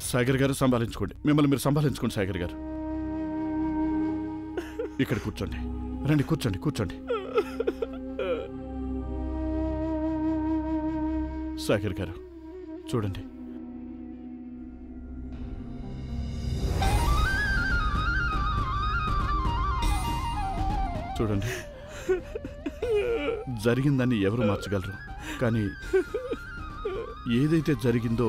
సాగర్ గారు సంభాలించుకోండి, మిమ్మల్ని మీరు సంభాలించుకోండి. సాగర్ గారు ఇక్కడ కూర్చోండి, రండి కూర్చోండి కూర్చోండి. సాగర్ గారు చూడండి, చూడండి, జరిగిందని ఎవరు మార్చగలరు, కానీ ఏదైతే జరిగిందో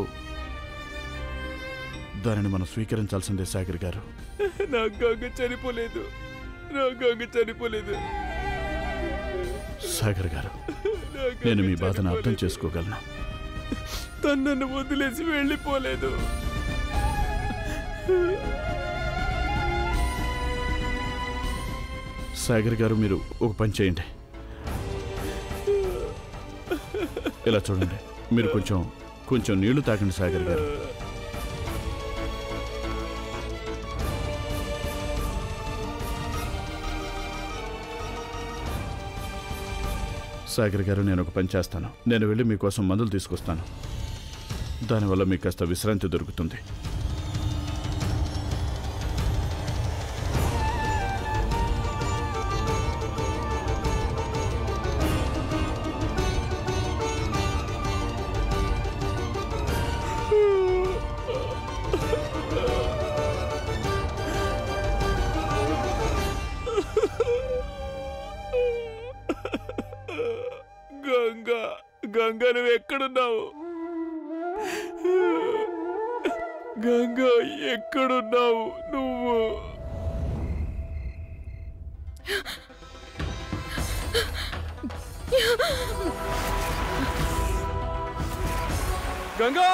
దానిని మనం స్వీకరించాల్సిందే. సాగర్ గారు నా గంగ చనిపోలేదు, నా గంగ చనిపోలేదు. సాగర్ గారు నేను మీ బాధను అర్థం చేసుకోగలను. తను నన్ను వదిలేసి వెళ్ళిపోలేదు. సాగర్ గారు మీరు ఒక పని చేయండి, ఇలా చూడండి, మీరు కొంచెం నీళ్లు తాగండి. సాగర్ గారు సాగర్ గారు నేను ఒక పని చేస్తాను, నేను వెళ్ళి మీకోసం మందులు తీసుకొస్తాను. దానివల్ల మీకు కాస్త విశ్రాంతి దొరుకుతుంది. గంగా నువ్వు ఎక్కడున్నావు? గంగా ఎక్కడున్నావు నువ్వు? గంగా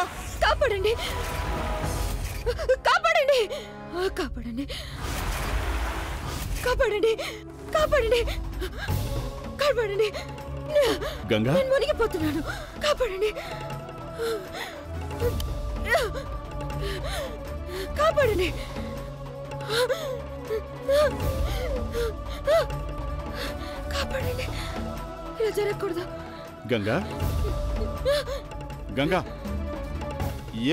కాపాడండి, కాపాడండి, కాపాడండి, కాపాడండి, కాపాడండి, కాపాడండి. గంగా నేను మునిగిపోతున్నాను, కాపాడండి, కాపాడండి, కాపాడండి. ఇలా జరగకూడదు. గంగా గంగా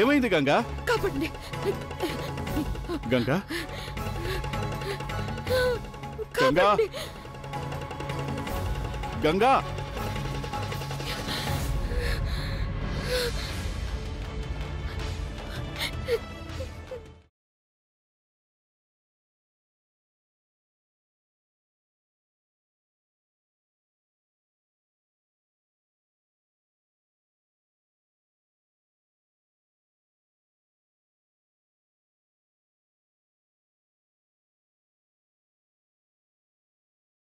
ఏమైంది? గంగా కాపాడండి, గంగా గంగా గంగా